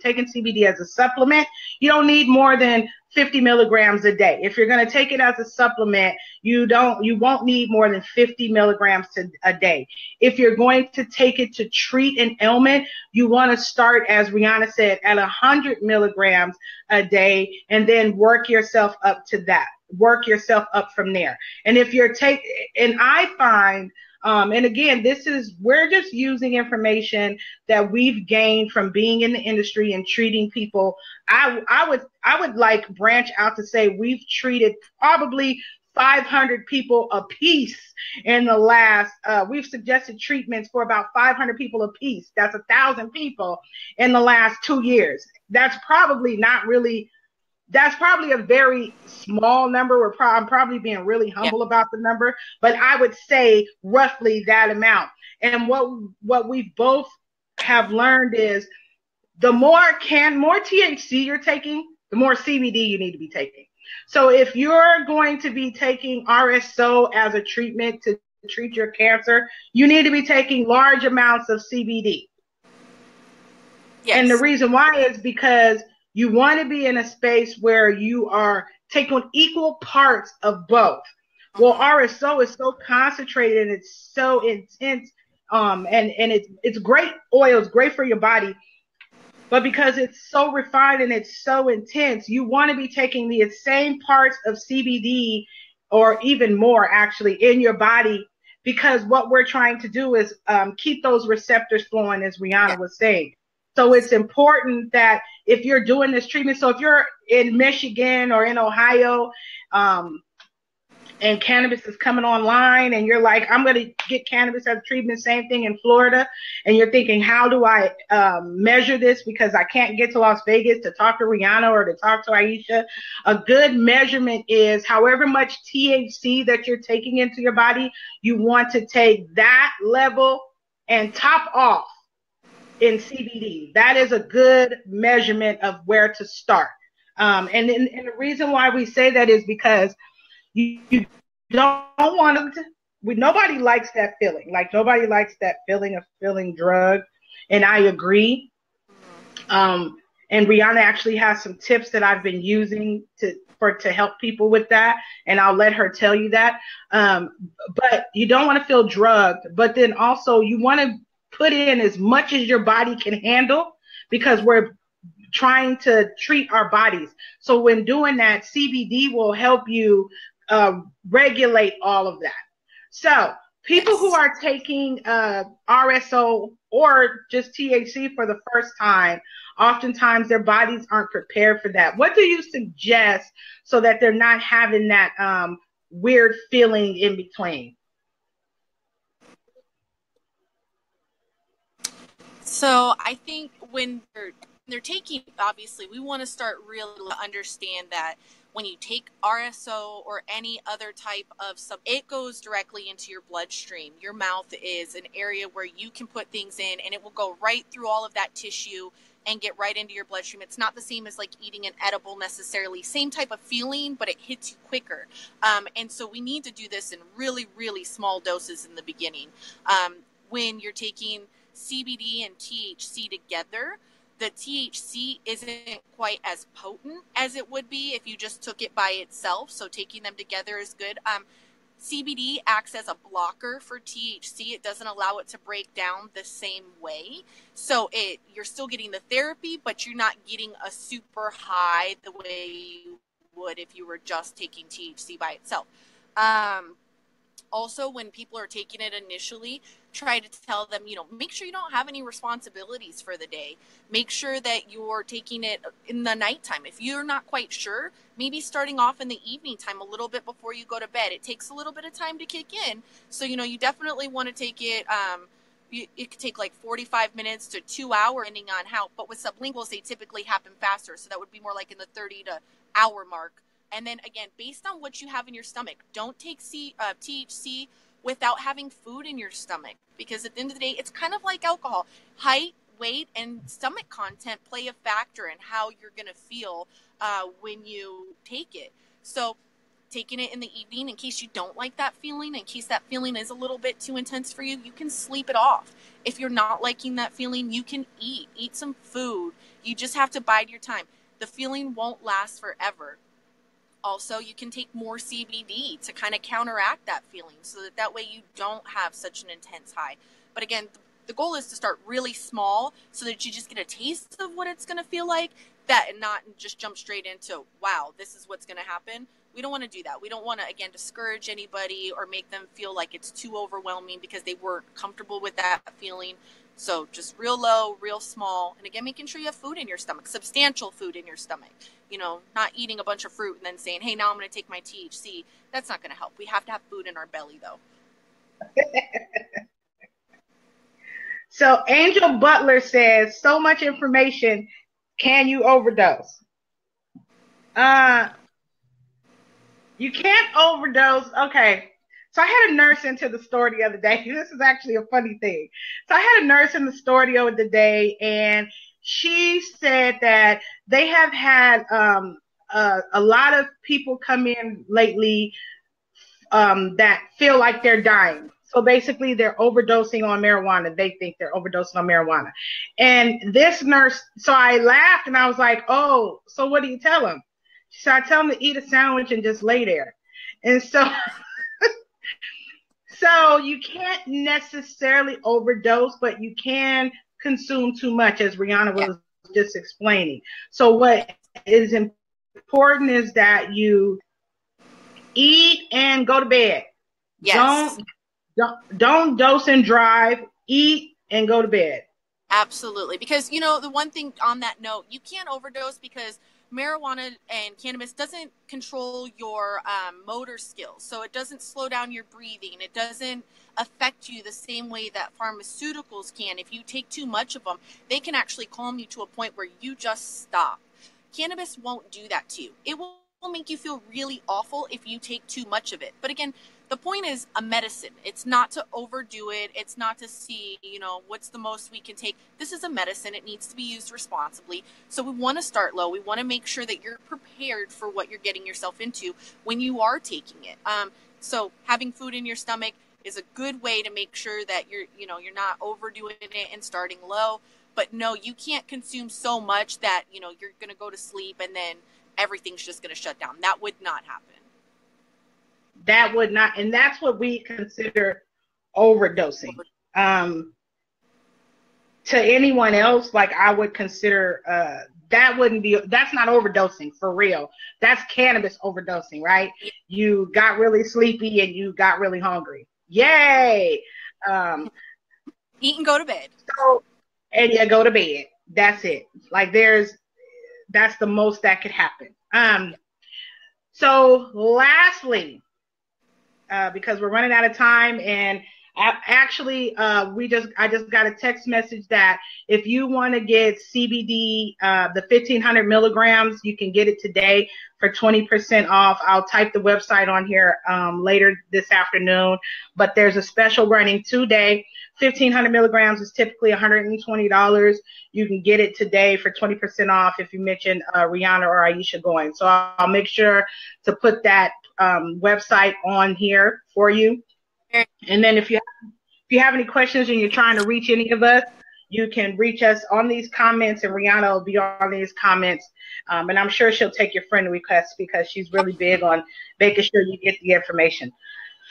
taking CBD as a supplement, you don't need more than 50 milligrams a day. If you're going to take it as a supplement, you won't need more than 50 milligrams a day. If you're going to take it to treat an ailment, you want to start, as Rihanna said, at 100 milligrams a day, and then work yourself up to that. Work yourself up from there. And if you're and I find, and again, we're just using information that we've gained from being in the industry and treating people. I would like branch out to say we've treated probably 500 people a piece in the last, we've suggested treatments for about 500 people a piece. That's 1,000 people in the last 2 years. That's probably a very small number. I'm probably being really humble about the number, but I would say roughly that amount. And what we both have learned is the more THC you're taking, the more CBD you need to be taking. So if you're going to be taking RSO as a treatment to treat your cancer, you need to be taking large amounts of CBD. Yes. And the reason why is because you want to be in a space where you are taking equal parts of both. Well, RSO is so concentrated and it's so intense, and it's great oil, it's great for your body. But because it's so refined and it's so intense, you want to be taking the same parts of CBD or even more actually in your body, because what we're trying to do is keep those receptors flowing, as Rihanna was saying. So it's important that if you're doing this treatment, so if you're in Michigan or in Ohio, and cannabis is coming online and you're like, I'm going to get cannabis as a treatment, same thing in Florida, and you're thinking, how do I measure this because I can't get to Las Vegas to talk to Rihanna or to talk to Aisha? A good measurement is however much THC that you're taking into your body, you want to take that level and top off in CBD. That is a good measurement of where to start. And the reason why we say that is because you don't want them to. Nobody likes that feeling. Like nobody likes that feeling of feeling drugged, and I agree. And Rihanna actually has some tips that I've been using to help people with that, and I'll let her tell you that. But you don't want to feel drugged, but then also you want to put in as much as your body can handle, because we're trying to treat our bodies. So when doing that, CBD will help you regulate all of that. So people who are taking RSO or just THC for the first time, oftentimes their bodies aren't prepared for that. What do you suggest so that they're not having that weird feeling in between? So I think when they're taking, obviously, we want to start really understand that when you take RSO or any other type of it goes directly into your bloodstream. Your mouth is an area where you can put things in and it will go right through all of that tissue and get right into your bloodstream. It's not the same as like eating an edible necessarily. Same type of feeling, but it hits you quicker. And so we need to do this in really, really small doses in the beginning. When you're taking CBD and THC together, the THC isn't quite as potent as it would be if you just took it by itself. So taking them together is good. CBD acts as a blocker for THC. It doesn't allow it to break down the same way. So you're still getting the therapy, but you're not getting a super high the way you would if you were just taking THC by itself. Also, when people are taking it initially, try to tell them, make sure you don't have any responsibilities for the day. Make sure that you're taking it in the nighttime. If you're not quite sure, maybe starting off in the evening time a little bit before you go to bed. It takes a little bit of time to kick in. So, you definitely want to take it. It could take like 45 minutes to 2 hours, depending on how. But with sublinguals, they typically happen faster. So that would be more like in the 30 to hour mark. And then again, based on what you have in your stomach, don't take THC without having food in your stomach, because at the end of the day, it's kind of like alcohol. Height, weight, and stomach content play a factor in how you're going to feel when you take it. So taking it in the evening, in case you don't like that feeling, in case that feeling is a little bit too intense for you, you can sleep it off. If you're not liking that feeling, you can eat some food. You just have to bide your time. The feeling won't last forever. Also, you can take more CBD to kind of counteract that feeling so that way you don't have such an intense high. But again, the goal is to start really small so that you just get a taste of what it's going to feel like, that and not just jump straight into, wow, this is what's going to happen. We don't want to do that. We don't want to, again, discourage anybody or make them feel like it's too overwhelming because they weren't comfortable with that feeling. So just real low, real small. And again, making sure you have food in your stomach, substantial food in your stomach. You know, not eating a bunch of fruit and then saying, hey, now I'm going to take my THC. That's not going to help. We have to have food in our belly, though. So Angel Butler says, so much information. Can you overdose? You can't overdose. Okay. So I had a nurse into the store the other day. This is actually a funny thing. So I had a nurse in the store the other day, and she said that they have had a lot of people come in lately that feel like they're dying. So basically they're overdosing on marijuana. They think they're overdosing on marijuana. And this nurse, so I laughed and I was like, oh, so what do you tell them? She said, I tell them to eat a sandwich and just lay there. And so, so you can't necessarily overdose, but you can consume too much, as Rihanna was just explaining. So what is important is that you eat and go to bed. Yes. Don't dose and drive. Eat and go to bed. Absolutely. Because, you know, the one thing on that note, you can't overdose because marijuana and cannabis doesn't control your motor skills. So it doesn't slow down your breathing. It doesn't affect you the same way that pharmaceuticals can. If you take too much of them, they can actually calm you to a point where you just stop. Cannabis won't do that to you. It will make you feel really awful if you take too much of it. But again, the point is a medicine. It's not to overdo it. It's not to see, you know, what's the most we can take. This is a medicine. It needs to be used responsibly. So we want to start low. We want to make sure that you're prepared for what you're getting yourself into when you are taking it. So having food in your stomach is a good way to make sure that you're not overdoing it and starting low. But no, you can't consume so much that, you know, you're going to go to sleep and then everything's just going to shut down. That would not happen. That would not, and that's what we consider overdosing. To anyone else, like I would consider that's not overdosing for real. That's cannabis overdosing, right? You got really sleepy and you got really hungry. Yay! Eat and go to bed. And you go to bed. That's it. Like that's the most that could happen. So lastly, because we're running out of time, and actually, I just got a text message that if you want to get CBD, the 1,500 milligrams, you can get it today for 20% off. I'll type the website on here later this afternoon, but there's a special running today. 1,500 milligrams is typically $120. You can get it today for 20% off if you mention Rihanna or Aisha going. So I'll make sure to put that website on here for you. And then if you have any questions and you're trying to reach any of us, you can reach us on these comments, and Rihanna will be on these comments. And I'm sure she'll take your friend requests because she's really big on making sure you get the information.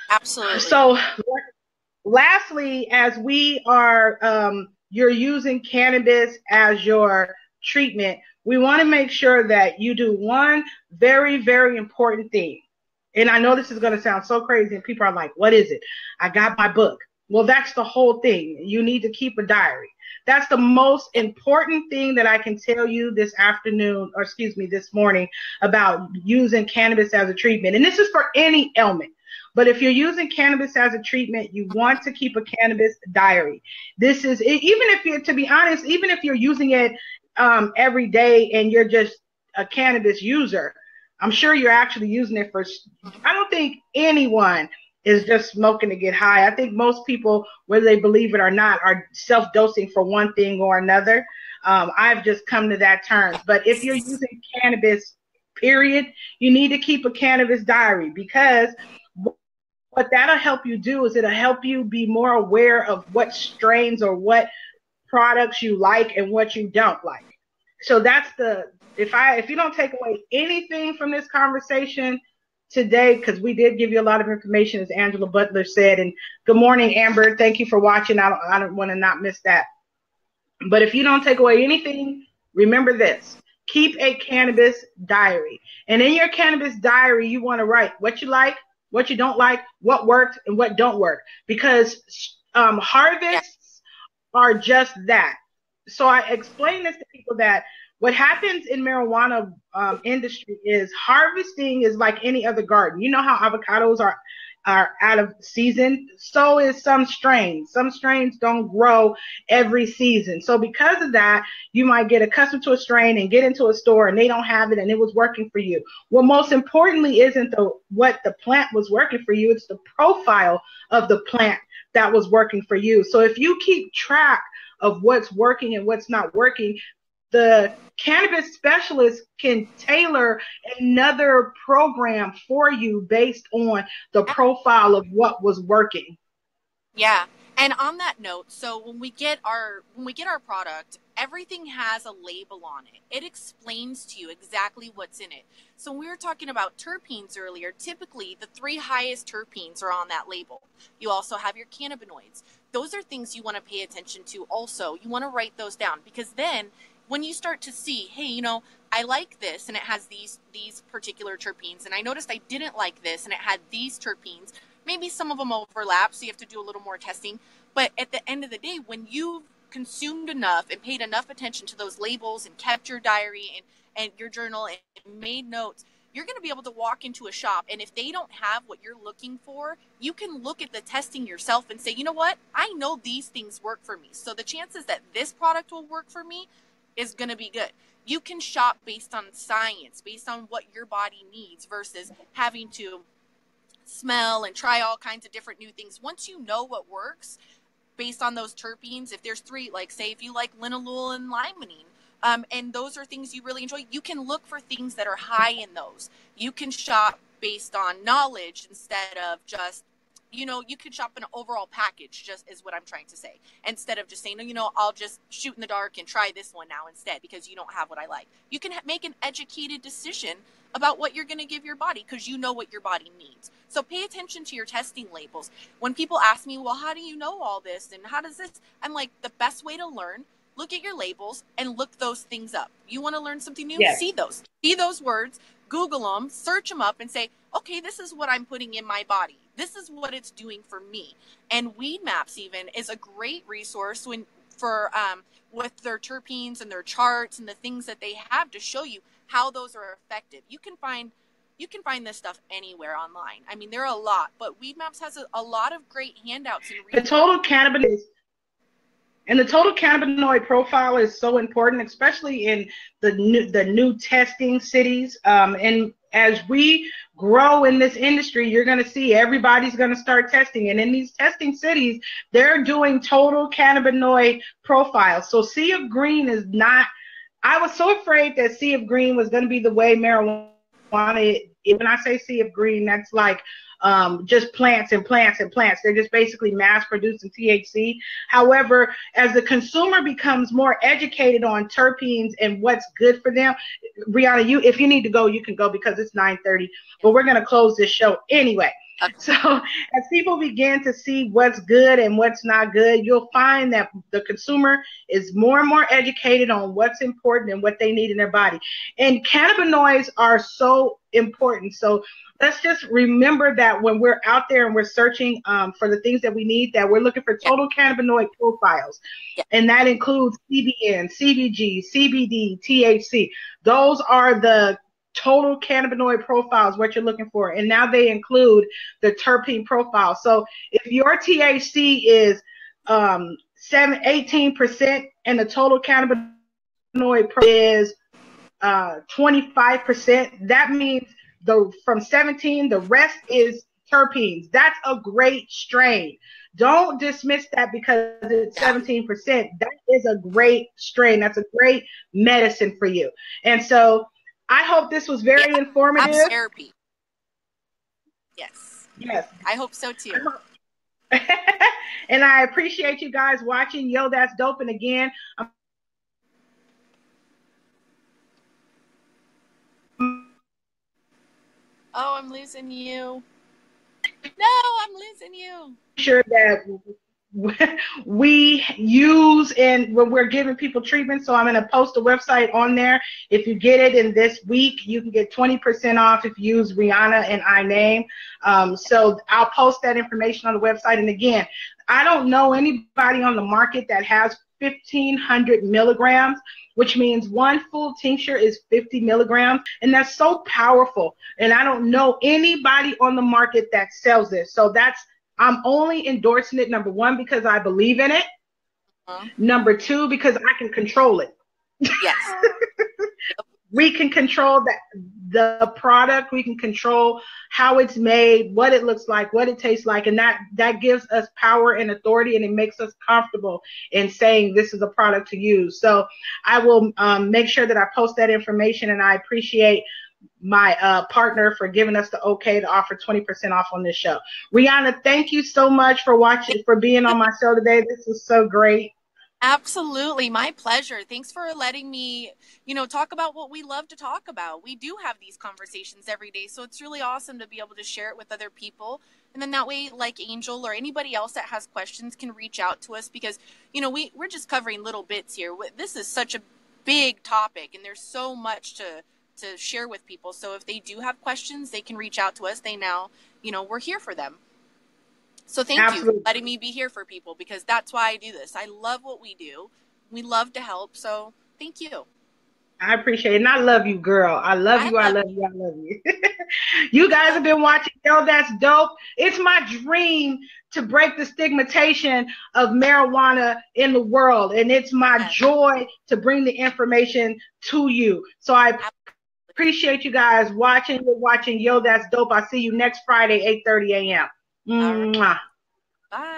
Absolutely. So lastly, as we are, you're using cannabis as your treatment, we want to make sure that you do one very, very important thing. And I know this is going to sound so crazy, and people are like, what is it? I got my book. Well, that's the whole thing. You need to keep a diary. That's the most important thing that I can tell you this morning about using cannabis as a treatment. And this is for any ailment. But if you're using cannabis as a treatment, you want to keep a cannabis diary. This is, to be honest, even if you're using it every day and you're just a cannabis user, I'm sure you're actually using it I don't think anyone is just smoking to get high. I think most people, whether they believe it or not, are self-dosing for one thing or another. I've just come to that terms. But if you're using cannabis, period, you need to keep a cannabis diary, because what that'll help you do is it'll help you be more aware of what strains or what products you like and what you don't like. So that's if you don't take away anything from this conversation today, because we did give you a lot of information, as Angela Butler said, and good morning, Amber. Thank you for watching. I don't want to not miss that. But if you don't take away anything, remember this: keep a cannabis diary. And in your cannabis diary, you want to write what you like, what you don't like, what worked, and what don't work. Because harvests are just that. So I explain this to people that what happens in marijuana industry is harvesting is like any other garden. You know how avocados are out of season, so is some strains. Some strains don't grow every season. So because of that, you might get accustomed to a strain and get into a store and they don't have it and it was working for you. Well, most importantly isn't what the plant was working for you, it's the profile of the plant that was working for you. So if you keep track of what's working and what's not working, the cannabis specialist can tailor another program for you based on the profile of what was working. Yeah. And on that note, so when we get our product, everything has a label on it. It explains to you exactly what's in it. So when we were talking about terpenes earlier, typically the 3 highest terpenes are on that label. You also have your cannabinoids. Those are things you want to pay attention to also. You want to write those down, because then when you start to see, hey, you know, I like this and it has these particular terpenes, and I noticed I didn't like this and it had these terpenes. Maybe some of them overlap, so you have to do a little more testing. But at the end of the day, when you've consumed enough and paid enough attention to those labels and kept your diary and your journal and made notes, you're going to be able to walk into a shop, and if they don't have what you're looking for, you can look at the testing yourself and say, you know what, I know these things work for me. So the chances that this product will work for me is going to be good. You can shop based on science, based on what your body needs, versus having to smell and try all kinds of different new things. Once you know what works based on those terpenes, if there's 3, like say if you like linalool and limonene, and those are things you really enjoy, you can look for things that are high in those. You can shop based on knowledge instead of just, you know, you could shop an overall package, just is what I'm trying to say, instead of just saying, no, you know, I'll just shoot in the dark and try this one now instead because you don't have what I like. You can make an educated decision about what you're going to give your body because you know what your body needs. So pay attention to your testing labels. When people ask me, well, how do you know all this and how does this? I'm like, the best way to learn, look at your labels and look those things up. You want to learn something new? Yes. See those words, Google them, search them up and say, okay, this is what I'm putting in my body. This is what it's doing for me. And Weed Maps even is a great resource with their terpenes and their charts and the things that they have to show you how those are effective. You can find this stuff anywhere online. I mean, there are a lot, but Weed Maps has a lot of great handouts. The total cannabinoid profile is so important, especially in the new testing cities. And as we grow in this industry, you're going to see everybody's going to start testing. And in these testing cities, they're doing total cannabinoid profiles. So Sea of Green is not. I was so afraid that Sea of Green was going to be the way marijuana. When I say Sea of Green, that's like just plants and plants and plants. They're just basically mass producing THC. However, as the consumer becomes more educated on terpenes and what's good for them, Rihanna, if you need to go, you can go because it's 9:30. But we're going to close this show anyway. Okay. So as people begin to see what's good and what's not good, you'll find that the consumer is more and more educated on what's important and what they need in their body. And cannabinoids are so important. So let's just remember that when we're out there and we're searching for the things that we need, that we're looking for total cannabinoid profiles. And that includes CBN, CBG, CBD, THC. Those are the total cannabinoid profiles, what you're looking for. And now they include the terpene profile. So if your THC is 18% and the total cannabinoid is 25%, that means from 17, the rest is terpenes. That's a great strain. Don't dismiss that because it's 17%. That is a great strain. That's a great medicine for you. And so I hope this was very informative. Therapy. Yes. Yes. I hope so too. And I appreciate you guys watching. Yo, that's dope. And again, I'm losing you. No, I'm losing you. Sure that we use and when we're giving people treatment. So I'm going to post a website on there. If you get it in this week, you can get 20% off if you use Rihanna and I name. So I'll post that information on the website. And again, I don't know anybody on the market that has 1,500 milligrams, which means one full tincture is 50 milligrams. And that's so powerful. And I don't know anybody on the market that sells this. So I'm only endorsing it, number one, because I believe in it. Number two, because I can control it. Yes. We can control the product. We can control how it's made, what it looks like, what it tastes like. And that gives us power and authority, and it makes us comfortable in saying this is a product to use. So I will make sure that I post that information, and I appreciate my partner for giving us the okay to offer 20% off on this show. Rihanna, thank you so much for being on my show today. This was so great. Absolutely. My pleasure. Thanks for letting me, talk about what we love to talk about. We do have these conversations every day, so it's really awesome to be able to share it with other people. And then that way, like Angel or anybody else that has questions can reach out to us, because, we're just covering little bits here. This is such a big topic, and there's so much to share with people. So if they do have questions, they can reach out to us. They now, we're here for them. So thank you for letting me be here for people, because that's why I do this. I love what we do. We love to help. So thank you. I appreciate it. And I love you, girl. I love you. I love you. I love you. You guys have been watching Yo, That's Dope. It's my dream to break the stigmatization of marijuana in the world. And it's my joy to bring the information to you. So I appreciate you guys watching. You're watching Yo, That's Dope. I'll see you next Friday, 8:30 a.m. Mwah. Bye.